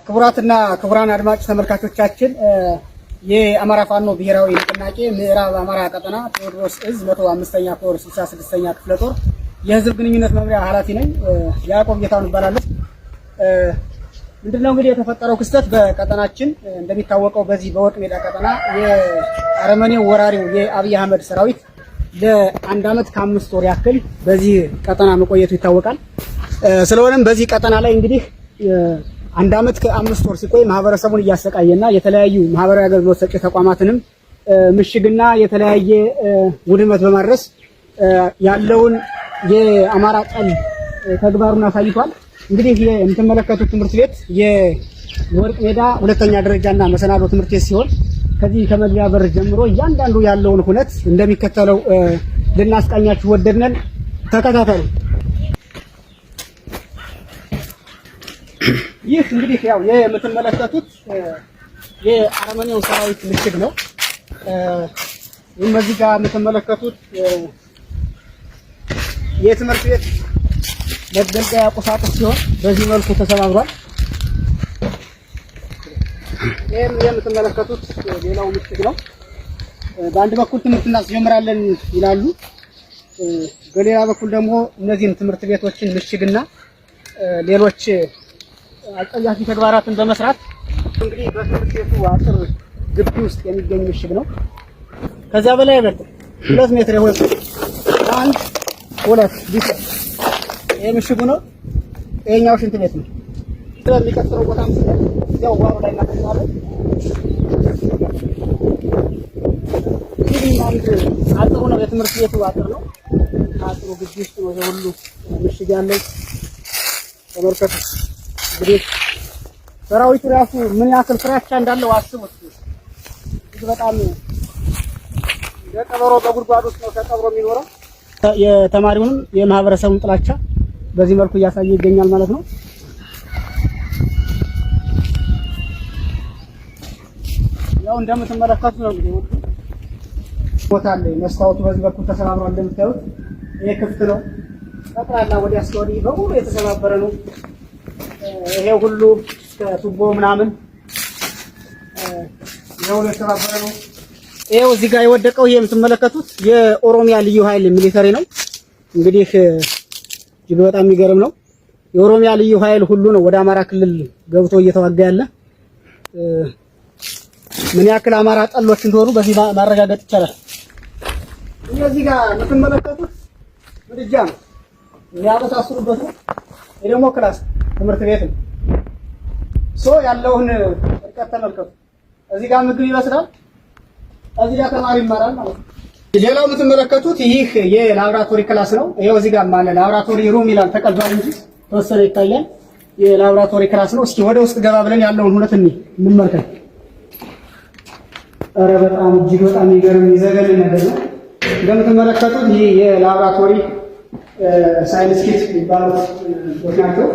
ክቡራትና ክቡራን አድማጭ ተመልካቾቻችን የአማራ ፋኖ ብሔራዊ ንቅናቄ ምዕራብ አማራ ቀጠና ቴዎድሮስ እዝ 105ኛ ኮር 66ኛ ክፍለ ጦር የህዝብ ግንኙነት መምሪያ ኃላፊ ነኝ። ያዕቆብ ጌታውን እባላለሁ። ምንድነው እንግዲህ የተፈጠረው ክስተት በቀጠናችን እንደሚታወቀው በዚህ በወርቅ ሜዳ ቀጠና የአረመኔው ወራሪው የአብይ አህመድ ሰራዊት ለአንድ አመት ከ5 ወር ያክል በዚህ ቀጠና መቆየቱ ይታወቃል። ስለሆነም በዚህ ቀጠና ላይ እንግዲህ አንድ አመት ከ5 ወር ሲቆይ ማህበረሰቡን እያሰቃየና የተለያዩ ማህበራዊ አገልግሎት ሰጪ ተቋማትንም ምሽግና የተለያየ ውድመት በማድረስ ያለውን የአማራ ጠል ተግባሩን አሳይቷል። እንግዲህ የምትመለከቱት ትምህርት ቤት የወርቅ ሜዳ ሁለተኛ ደረጃና መሰናዶ ትምህርት ቤት ሲሆን ከዚህ ከመግቢያ በር ጀምሮ እያንዳንዱ ያለውን ሁነት እንደሚከተለው ልናስቃኛችሁ ወደድነን። ተከታተሉ። ይህ እንግዲህ ያው የምትመለከቱት የአረመኔው ሰራዊት ምሽግ ነው። እዚህ ጋር የምትመለከቱት የትምህርት ቤት መገልገያ ቁሳቁስ ሲሆን በዚህ መልኩ ተሰባብሯል። ይህም የምትመለከቱት ሌላው ምሽግ ነው። በአንድ በኩል ትምህርት እናስጀምራለን ይላሉ፣ በሌላ በኩል ደግሞ እነዚህን ትምህርት ቤቶችን ምሽግና ሌሎች አጸያፊ ተግባራትን በመስራት እንግዲህ በትምህርት ቤቱ አጥር ግቢ ውስጥ የሚገኝ ምሽግ ነው። ከዛ በላይ አይበልጥም። 2 ሜትር ይሆን 1 2 ቢስ ይሄ ምሽጉ ነው። ይሄኛው ሽንት ቤት ነው። ስለሚቀጥለው ቦታም ያው ዋሮ ላይ እናቀርባለን። እንግዲህ አንድ አጥሩ ነው፣ የትምህርት ቤቱ አጥር ነው። አጥሩ ግቢ ውስጥ ነው ይሄ ሁሉ ምሽግ ያለው። ተመልከቱ እንግዲህ ሰራዊቱ ራሱ ምን ያክል ፍራቻ እንዳለው አስቡት። በጣም የቀበሮ በጉድጓድ ውስጥ ነው ተቀብሮ የሚኖረው። የተማሪውንም የማህበረሰቡን ጥላቻ በዚህ መልኩ እያሳየ ይገኛል ማለት ነው። ያው እንደምትመለከቱት ነው እንግዲህ ቦታ አለ። መስታወቱ በዚህ በኩል ተሰባብሯል። እንደምታዩት ይሄ ክፍት ነው። ጠቅላላ ወዲያ እስከ ወዲህ በሙሉ የተሰባበረ ነው። ይሄ ሁሉ እስከ ቱቦ ምናምን ይሄው የተሰባበረ ነው። ይሄው እዚህ ጋር የወደቀው ይሄ የምትመለከቱት የኦሮሚያ ልዩ ኃይል ሚሊተሪ ነው። እንግዲህ እጅግ በጣም የሚገርም ነው። የኦሮሚያ ልዩ ኃይል ሁሉ ነው ወደ አማራ ክልል ገብቶ እየተዋጋ ያለ። ምን ያክል አማራ ጠሎች እንደሆኑ በዚህ ማረጋገጥ ይቻላል። እዚህ ጋር የምትመለከቱት ምድጃ ነው የሚያበሳስሩበት ነው። ይሄ ደግሞ ክላስ ትምህርት ቤት ነው። ያለውን እርቀት ተመልከቱ። እዚህ ጋር ምግብ ይመስላል፣ እዚህ ጋር ተማሪ ይማራል ማለት ነው። ሌላው የምትመለከቱት ይህ የላብራቶሪ ክላስ ነው። ይሄው እዚህ ጋር ማለት ላብራቶሪ ሩም ይላል፣ ተቀዷል እንጂ ተወሰነ ይታያል። የላብራቶሪ ክላስ ነው። እስኪ ወደ ውስጥ ገባ ብለን ያለውን ሁነት እንመልከት። ኧረ በጣም እጅግ በጣም የሚገርም ይዘገንን ነገር ነው። እንደምትመለከቱት ይህ የላብራቶሪ ሳይንስ ኪት የሚባሉት ናቸው።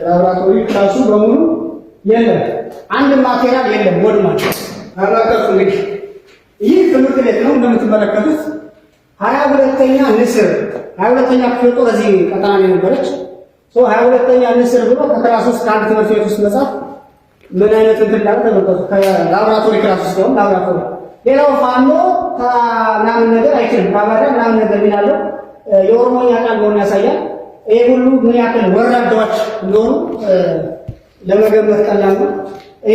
ላብራቶሪ ክላሱ በሙሉ የለም፣ አንድ ማቴሪያል የለም። ወድማል አራቀፍ እንግዲህ ይህ ትምህርት ቤት ነው። እንደምትመለከቱት 22ኛ ንስር 22ኛ ክፍለ ጦር እዚህ ቀጠና ላይ ነበረች። 22ኛ ንስር ብሎ ከክላስ ውስጥ ከአንድ ትምህርት ቤት ውስጥ መጻፍ ምን አይነት እንትን እንዳለ ተመልከቱ። ከላብራቶሪ ክላስ ውስጥ ነው ላብራቶሪ። ሌላው ፋኖ ምናምን ነገር አይችልም፣ ባባዳ ምናምን ነገር ይላለው የኦሮሞኛ ቃል መሆኑን ያሳያል። ይሄ ሁሉ ምን ያክል ወራዳዎች እንደሆኑ ለመገመት ቀላል ነው።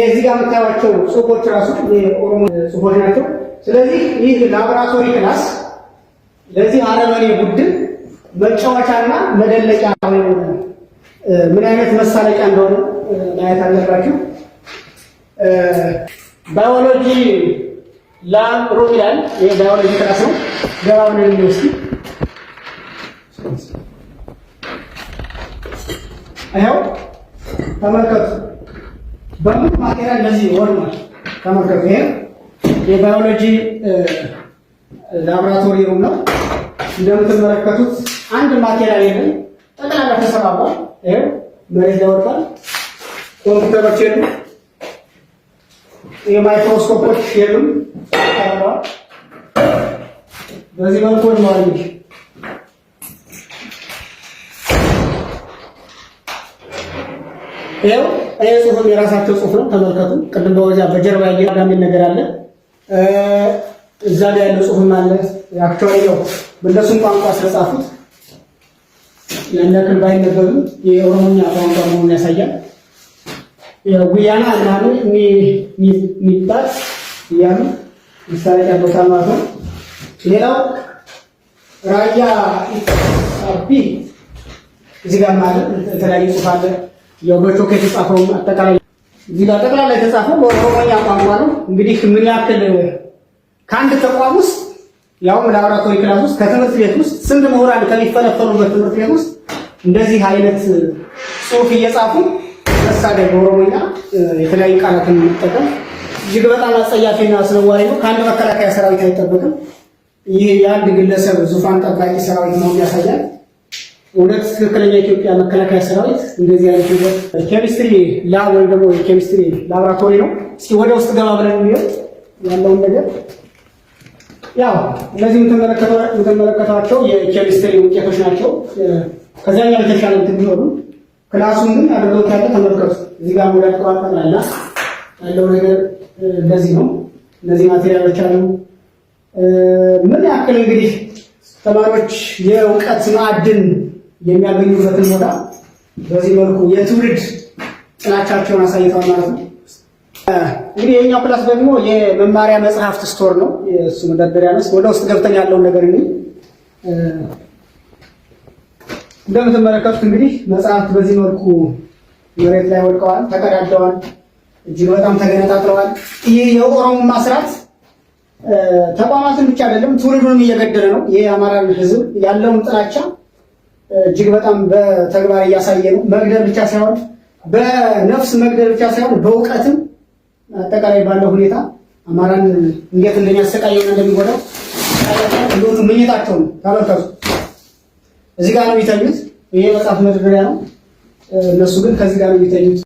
እዚህ ጋር የምታዩቸው ጽሁፎች ራሱ የኦሮሞ ጽሁፎች ናቸው። ስለዚህ ይህ ላብራቶሪ ክላስ ለዚህ አረመኔ ቡድን መጫወቻና መደለቂያ ምን አይነት መሳለቂያ እንደሆነ ማየት አለባችሁ። ባዮሎጂ ላብ ሩም ይላል። ይሄ ባዮሎጂ ክላስ ነው። ገባ ብለን እንወስድ። አይው ተመልከቱ። በሙሉ ማቴሪያል ለዚህ ወርማል። ተመልከቱ። ይሄ የባዮሎጂ ላብራቶሪ ሩም ነው። እንደምትመለከቱት አንድ ማቴሪያል የለም፣ ጠቅላላ ተሰባብሯል። ይሄው መሬት ላይ ወድቋል። ኮምፒውተሮች የሉም፣ የማይክሮስኮፖች የሉም። በዚህ መልኩ ነው እንግዲህ ይሄው ይሄ ጽሁፍ የራሳቸው ጽሁፍ ነው። ተመልከቱ። ቅድም በጀርባ ያጋሚል ነገር አለ። እዛ ላይ ያለው ጽሁፍም አለ። አክቹዋሊ ነው በእነሱም ቋንቋ ስለጻፉት ያን ያክል ባይነበብም የኦሮሞኛ ቋንቋ መሆኑን ያሳያል። ጉያና ምናምን የሚባል እያሉ ምሳሌ ያቦታል ማለት ነው። ሌላው ራያ አቢ እዚህ ጋር ማለት የተለያዩ ጽሁፍ አለ። የበቾክ የተጻፈው አጠቃላይ እዚህ ጋር ጠቅላላ የተጻፈው በኦሮሞኛ ቋንቋ ነው። እንግዲህ ምን ያክል ከአንድ ተቋም ውስጥ ያውም ላብራቶሪ ክላስ ውስጥ ከትምህርት ቤት ውስጥ ስንት ምሁራን ከሚፈለፈሉበት ትምህርት ቤት ውስጥ እንደዚህ አይነት ጽሁፍ እየጻፉ ለምሳሌ በኦሮሞኛ የተለያዩ ቃላትን መጠቀም እጅግ በጣም አጸያፊና አስነዋሪ ነው። ከአንድ መከላከያ ሰራዊት አይጠበቅም። ይህ የአንድ ግለሰብ ዙፋን ጠባቂ ሰራዊት ነው ያሳያል። እውነት ትክክለኛ የኢትዮጵያ መከላከያ ሰራዊት እንደዚህ አይነት ነገር ኬሚስትሪ ላብ ወይም ደግሞ የኬሚስትሪ ላብራቶሪ ነው። እስኪ ወደ ውስጥ ገባ ብለን የሚሄድ ያለውን ነገር ያው እነዚህ የምትመለከቷቸው የኬሚስትሪ ውጤቶች ናቸው። ከዚያኛ በተሻለ ቢሆኑ ክላሱን ግን አድርገውት ያለ ተመልከቱ። እዚህ ጋር ወደ ተቋጣ ያለው ነገር እንደዚህ ነው። እነዚህ ማቴሪያሎች አሉ። ምን ያክል እንግዲህ ተማሪዎች የእውቀት ማዕድን የሚያገኙበትን ቦታ በዚህ መልኩ የትውልድ ጥናቻቸውን አሳይተዋል ማለት ነው። እንግዲህ የኛው ክላስ ደግሞ የመማሪያ መጽሐፍት ስቶር ነው። የእሱ መደርደሪያ ነው። ወደ ውስጥ ገብተን ያለውን ነገር እንግዲህ እንደምትመለከቱት እንግዲህ መጽሐፍት በዚህ መልኩ መሬት ላይ ወድቀዋል፣ ተቀዳደዋል፣ እጅግ በጣም ተገነጣጥለዋል። ይህ የኦሮሞማ ስርዓት ተቋማትን ብቻ አይደለም ትውልዱንም እየገደለ ነው። ይህ የአማራን ሕዝብ ያለውን ጥላቻ እጅግ በጣም በተግባር እያሳየ ነው። መግደል ብቻ ሳይሆን በነፍስ መግደል ብቻ ሳይሆን በእውቀትም አጠቃላይ ባለው ሁኔታ አማራን እንዴት እንደሚያሰቃየውና እንደሚጎዳው ሁሉ ምኝታቸውን ተመልከቱ። እዚህ ጋር ነው የሚተኙት። ይሄ መጽሐፍ መደርደሪያ ነው። እነሱ ግን ከዚህ ጋር ነው የሚተኙት።